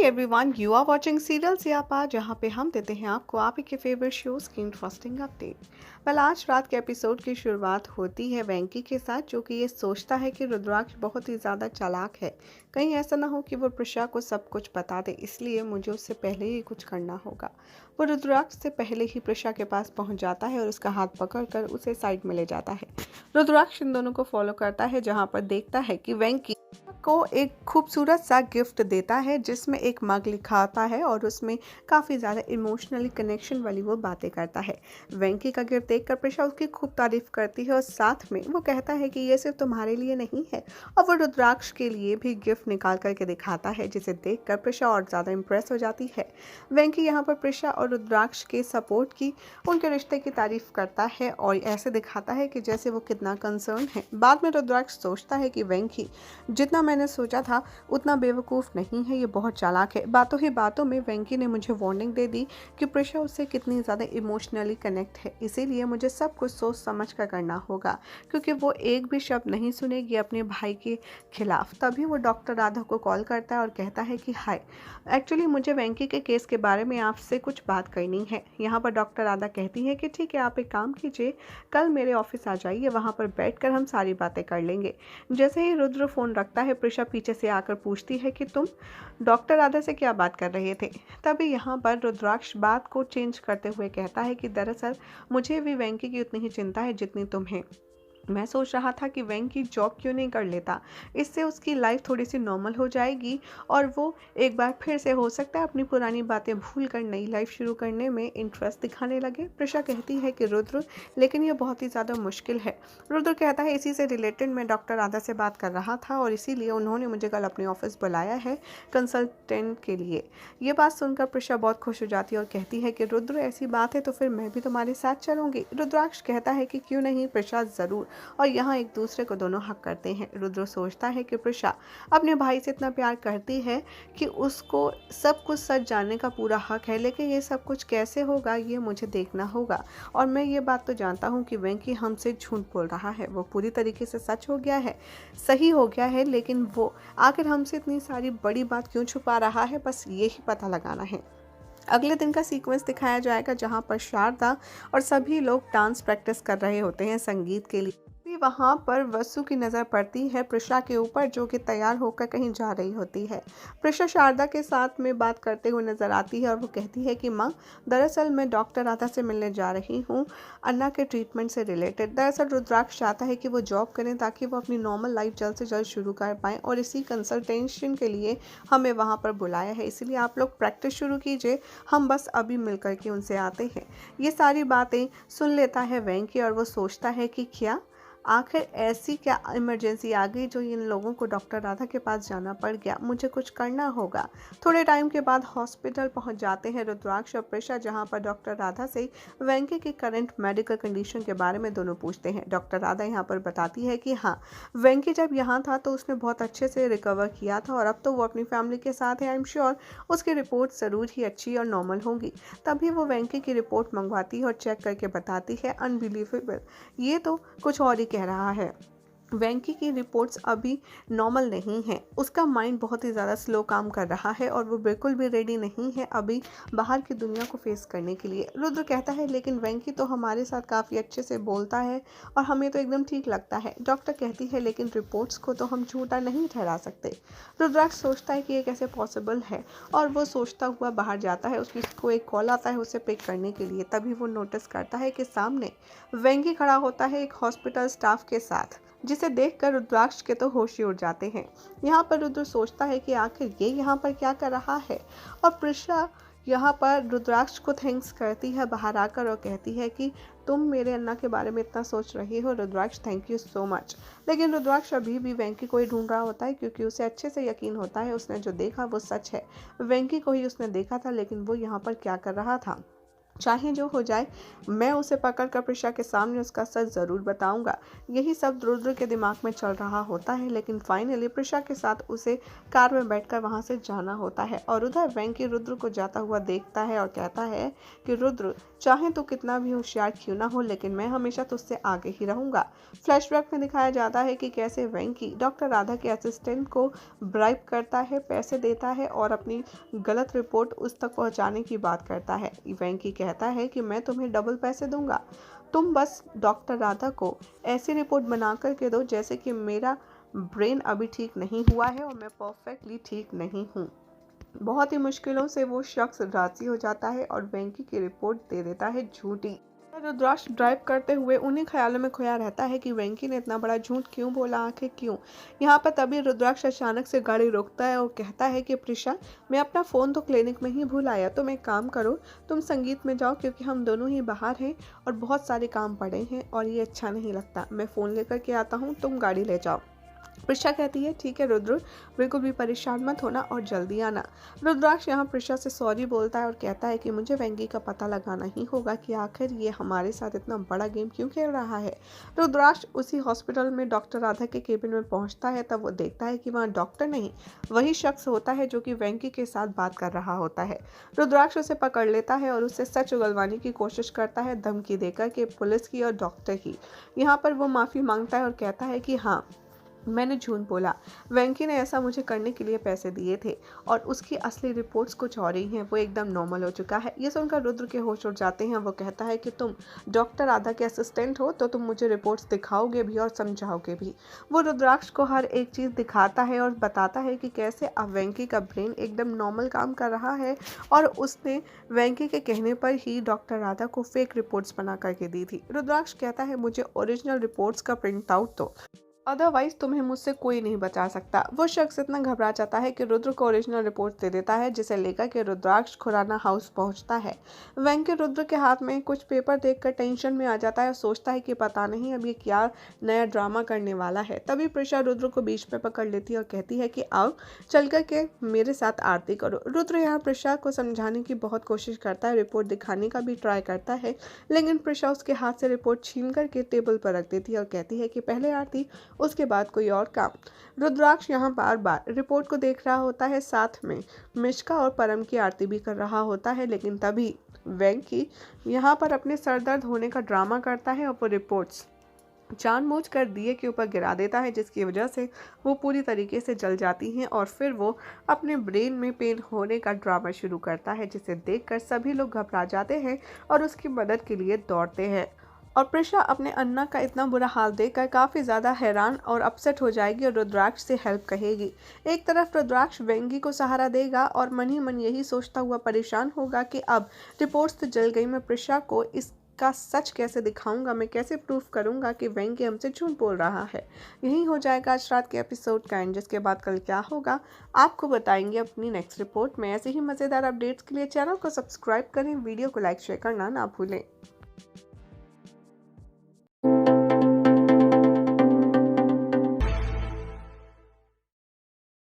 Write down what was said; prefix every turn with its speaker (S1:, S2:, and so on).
S1: Everyone, you are watching serials यापा, जहाँ पे हम देते हैं आपको आप ही के फेवरेट शोज की इंटरेस्टिंग अपडेट। आज रात के एपिसोड की शुरुआत होती है वेंकी के साथ, जो कि ये सोचता है कि रुद्राक्ष बहुत ही ज़्यादा चालाक है। कहीं ऐसा ना हो कि वो प्रिशा को सब कुछ बता दे, इसलिए मुझे उससे पहले ही कुछ करना होगा। वो रुद्राक्ष से पहले ही प्रिशा के पास पहुंच जाता है और उसका हाथ पकड़कर उसे साइड में ले जाता है। रुद्राक्ष इन दोनों को फॉलो करता है, जहाँ पर देखता है कि वेंकी को एक खूबसूरत सा गिफ्ट देता है, जिसमें एक मग लिखा आता है और उसमें काफ़ी ज़्यादा इमोशनली कनेक्शन वाली वो बातें करता है। वेंकी का गिफ्ट देखकर प्रिशा उसकी खूब तारीफ करती है और साथ में वो कहता है कि ये सिर्फ तुम्हारे लिए नहीं है, और वो रुद्राक्ष के लिए भी गिफ्ट निकाल करके दिखाता है, जिसे देखकर प्रिशा और ज़्यादा इम्प्रेस हो जाती है। वेंकी यहाँ पर प्रिशा और रुद्राक्ष के सपोर्ट की, उनके रिश्ते की तारीफ करता है और ऐसे दिखाता है कि जैसे वो कितना कंसर्न है। बाद में रुद्राक्ष सोचता है कि वेंकी जितना मैंने सोचा था उतना बेवकूफ़ नहीं है, ये बहुत चालाक है। बातों ही बातों में वेंकी ने मुझे वार्निंग दे दी कि प्रिशा उससे कितनी ज़्यादा इमोशनली कनेक्ट है, इसीलिए मुझे सब कुछ सोच समझ कर करना होगा, क्योंकि वो एक भी शब्द नहीं सुनेगी अपने भाई के खिलाफ। तभी वो डॉक्टर राधा को कॉल करता है और कहता है कि हाय, एक्चुअली मुझे वेंकी के केस के बारे में आपसे कुछ बात करनी है। यहाँ पर डॉक्टर राधा कहती है कि ठीक है, आप एक काम कीजिए, कल मेरे ऑफिस आ जाइए, वहाँ पर बैठकर हम सारी बातें कर लेंगे। जैसे ही रुद्र फ़ोन रखता है, प्रिशा पीछे से आकर पूछती है कि तुम डॉक्टर राधा से क्या बात कर रहे थे। तभी यहाँ पर रुद्राक्ष बात को चेंज करते हुए कहता है कि दरअसल मुझे भी वेंकी की उतनी ही चिंता है जितनी तुम्हें। मैं सोच रहा था कि वेंकी जॉब क्यों नहीं कर लेता, इससे उसकी लाइफ थोड़ी सी नॉर्मल हो जाएगी और वो एक बार फिर से हो सकता है अपनी पुरानी बातें भूल कर नई लाइफ शुरू करने में इंटरेस्ट दिखाने लगे। प्रिशा कहती है कि रुद्र, लेकिन ये बहुत ही ज़्यादा मुश्किल है। रुद्र कहता है इसी से रिलेटेड मैं डॉक्टर राधा से बात कर रहा था और इसीलिए उन्होंने मुझे कल अपने ऑफिस बुलाया है कंसल्टेंट के लिए। ये बात सुनकर प्रिशा बहुत खुश हो जाती है और कहती है कि रुद्र, ऐसी बात है तो फिर मैं भी तुम्हारे साथ चलूँगी। रुद्राक्ष कहता है कि क्यों नहीं प्रिशा, ज़रूर। और यहाँ एक दूसरे को दोनों हक करते हैं। रुद्र सोचता है कि प्रिशा अपने भाई से इतना प्यार करती है कि उसको सब कुछ सच जानने का पूरा हक है, लेकिन ये सब कुछ कैसे होगा ये मुझे देखना होगा। और मैं ये बात तो जानता हूँ कि वेंकी हमसे झूठ बोल रहा है, वो पूरी तरीके से सच हो गया है, सही हो गया है, लेकिन वो आखिर हमसे इतनी सारी बड़ी बात क्यों छुपा रहा है, बस यही पता लगाना है। अगले दिन का सीक्वेंस दिखाया जाएगा, जहाँ पर शारदा और सभी लोग डांस प्रैक्टिस कर रहे होते हैं संगीत के लिए। वहाँ पर वसु की नज़र पड़ती है प्रिशा के ऊपर, जो कि तैयार होकर कहीं जा रही होती है। प्रिशा शारदा के साथ में बात करते हुए नज़र आती है और वो कहती है कि माँ, दरअसल मैं डॉक्टर राधा से मिलने जा रही हूँ अन्ना के ट्रीटमेंट से रिलेटेड। दरअसल रुद्राक्ष चाहता है कि वो जॉब करें ताकि वो अपनी नॉर्मल लाइफ जल्द से जल्द शुरू कर पाएँ, और इसी कंसल्टेशन के लिए हमें वहाँ पर बुलाया है, इसलिए आप लोग प्रैक्टिस शुरू कीजिए, हम बस अभी मिल कर के उनसे आते हैं। ये सारी बातें सुन लेता है वेंकी और वो सोचता है कि क्या आखिर ऐसी क्या इमरजेंसी आ गई जो इन लोगों को डॉक्टर राधा के पास जाना पड़ गया, मुझे कुछ करना होगा। थोड़े टाइम के बाद हॉस्पिटल पहुंच जाते हैं रुद्राक्ष और प्रिशा, जहां पर डॉक्टर राधा से वेंकी की करंट मेडिकल कंडीशन के बारे में दोनों पूछते हैं। डॉक्टर राधा यहां पर बताती है कि हाँ, वेंकी जब यहाँ था तो उसने बहुत अच्छे से रिकवर किया था और अब तो वो अपनी फैमिली के साथ है। आई एम श्योर उसकी रिपोर्ट ज़रूर ही अच्छी और नॉर्मल होंगी। तभी वो वेंकी की रिपोर्ट मंगवाती है और चेक करके बताती है, अनबिलीवेबल, ये तो कुछ और ही कह रहा है। वेंकी की रिपोर्ट्स अभी नॉर्मल नहीं है, उसका माइंड बहुत ही ज़्यादा स्लो काम कर रहा है और वो बिल्कुल भी रेडी नहीं है अभी बाहर की दुनिया को फेस करने के लिए। रुद्र कहता है लेकिन वेंकी तो हमारे साथ काफ़ी अच्छे से बोलता है और हमें तो एकदम ठीक लगता है। डॉक्टर कहती है लेकिन रिपोर्ट्स को तो हम झूठा नहीं ठहरा सकते। रुद्राक्ष सोचता है कि ये कैसे पॉसिबल है और वो सोचता हुआ बाहर जाता है। उसको एक कॉल आता है उसे पिक करने के लिए। तभी वो नोटिस करता है कि सामने वेंकी खड़ा होता है एक हॉस्पिटल स्टाफ के साथ, जिसे देखकर रुद्राक्ष के तो होश ही उड़ जाते हैं। यहाँ पर रुद्र सोचता है कि आखिर ये यहाँ पर क्या कर रहा है, और प्रिशा यहाँ पर रुद्राक्ष को थैंक्स करती है बाहर आकर और कहती है कि तुम मेरे अन्ना के बारे में इतना सोच रही हो रुद्राक्ष, थैंक यू सो मच। लेकिन रुद्राक्ष अभी भी वेंकी को ही ढूंढ रहा होता है, क्योंकि उसे अच्छे से यकीन होता है उसने जो देखा वो सच है। वेंकी को ही उसने देखा था, लेकिन वो यहाँ पर क्या कर रहा था। चाहे जो हो जाए, मैं उसे पकड़कर प्रिशा के सामने उसका सच ज़रूर बताऊंगा। यही सब रुद्र के दिमाग में चल रहा होता है, लेकिन फाइनली प्रिशा के साथ उसे कार में बैठकर वहां से जाना होता है और उधर वेंकी रुद्र को जाता हुआ देखता है और कहता है कि रुद्र, चाहे तो कितना भी होशियार क्यों ना हो, लेकिन मैं हमेशा तुझसे आगे ही रहूंगा। फ्लैशबैक में दिखाया जाता है कि कैसे वेंकी डॉक्टर राधा के असिस्टेंट को ब्राइब करता है, पैसे देता है और अपनी गलत रिपोर्ट उस तक पहुंचाने की बात करता है। वेंकी कहता है कि मैं तुम्हें डबल पैसे दूंगा, तुम बस डॉक्टर राधा को ऐसी रिपोर्ट बना कर के दो जैसे कि मेरा ब्रेन अभी ठीक नहीं हुआ है और मैं परफेक्टली ठीक नहीं हूँ। बहुत ही मुश्किलों से वो शख्स राजी हो जाता है और वेंकी की रिपोर्ट दे देता है झूठी। रुद्राक्ष ड्राइव करते हुए उन्हीं ख्यालों में खोया रहता है कि वेंकी ने इतना बड़ा झूठ क्यों बोला, आखिर क्यों। यहाँ पर तभी रुद्राक्ष अचानक से गाड़ी रोकता है और कहता है कि प्रिशा, मैं अपना फ़ोन तो क्लिनिक में ही भूल आया, तुम एक काम करो, तुम संगीत में जाओ क्योंकि हम दोनों ही बाहर हैं और बहुत सारे काम पड़े हैं और ये अच्छा नहीं लगता। मैं फ़ोन लेकर के आता हूँ, तुम गाड़ी ले जाओ। प्रिशा कहती है ठीक है रुद्र, बिल्कुल भी परेशान मत होना और जल्दी आना। रुद्राक्ष यहाँ प्रिशा से सॉरी बोलता है और कहता है कि मुझे वेंकी का पता लगाना ही होगा कि आखिर ये हमारे साथ इतना बड़ा गेम क्यों खेल रहा है। रुद्राक्ष उसी हॉस्पिटल में डॉक्टर राधा के केबिन में पहुंचता है, तब वो देखता है कि वहाँ डॉक्टर नहीं, वही शख्स होता है जो कि वेंकी के साथ बात कर रहा होता है। रुद्राक्ष उसे पकड़ लेता है और उससे सच उगलवाने की कोशिश करता है, धमकी देकर के पुलिस की और डॉक्टर की। यहाँ पर वो माफ़ी मांगता है और कहता है कि हाँ, मैंने झूठ बोला, वेंकी ने ऐसा मुझे करने के लिए पैसे दिए थे और उसकी असली रिपोर्ट्स कुछ और ही हैं, वो एकदम नॉर्मल हो चुका है। ये सुनकर रुद्र के होश उड़ जाते हैं। वो कहता है कि तुम डॉक्टर राधा के असिस्टेंट हो तो तुम मुझे रिपोर्ट्स दिखाओगे भी और समझाओगे भी। वो रुद्राक्ष को हर एक चीज़ दिखाता है और बताता है कि कैसे अब वेंकी का ब्रेन एकदम नॉर्मल काम कर रहा है और उसने वेंकी के कहने पर ही डॉक्टर राधा को फेक रिपोर्ट्स बना करके दी थी। रुद्राक्ष कहता है मुझे ओरिजिनल रिपोर्ट्स का प्रिंट आउट दो, अदरवाइज तुम्हें मुझसे कोई नहीं बचा सकता। वो शख्स इतना घबरा जाता है कि रुद्र को ओरिजिनल रिपोर्ट दे देता है, जिसे लेकर के रुद्राक्ष खुराना हाउस पहुंचता है। वेंकी रुद्र के हाथ में कुछ पेपर देखकर टेंशन में आ जाता है और सोचता है कि पता नहीं अब ये क्या नया ड्रामा करने वाला है। तभी प्रिशा रुद्र को बीच में पकड़ लेती है और कहती है कि आओ चल कर के मेरे साथ आरती करो। रुद्र यहाँ प्रिशा को समझाने की बहुत कोशिश करता है, रिपोर्ट दिखाने का भी ट्राई करता है, लेकिन प्रिशा उसके हाथ से रिपोर्ट छीन करके टेबल पर रख देती है और कहती है कि पहले आरती, उसके बाद कोई और काम। रुद्राक्ष यहाँ बार बार रिपोर्ट को देख रहा होता है, साथ में मिश्का और परम की आरती भी कर रहा होता है, लेकिन तभी वेंकी यहाँ पर अपने सर दर्द होने का ड्रामा करता है और वो रिपोर्ट्स जानबूझकर दिए के ऊपर गिरा देता है, जिसकी वजह से वो पूरी तरीके से जल जाती हैं और फिर वो अपने ब्रेन में पेन होने का ड्रामा शुरू करता है, जिसे देखकर सभी लोग घबरा जाते हैं और उसकी मदद के लिए दौड़ते हैं। और प्रिशा अपने अन्ना का इतना बुरा हाल देखकर काफ़ी ज़्यादा हैरान और अपसेट हो जाएगी और रुद्राक्ष से हेल्प कहेगी। एक तरफ रुद्राक्ष वेंगी को सहारा देगा और मन ही मन यही सोचता हुआ परेशान होगा कि अब रिपोर्ट्स तो जल गई, मैं प्रिशा को इसका सच कैसे दिखाऊंगा, मैं कैसे प्रूफ करूंगा कि वेंगी हमसे झूठ बोल रहा है। यही हो जाएगा आज रात के एपिसोड का एंड, जिसके बाद कल क्या होगा आपको बताएंगे अपनी नेक्स्ट रिपोर्ट में। ऐसे ही मज़ेदार अपडेट्स के लिए चैनल को सब्सक्राइब करें, वीडियो को लाइक शेयर करना ना भूलें।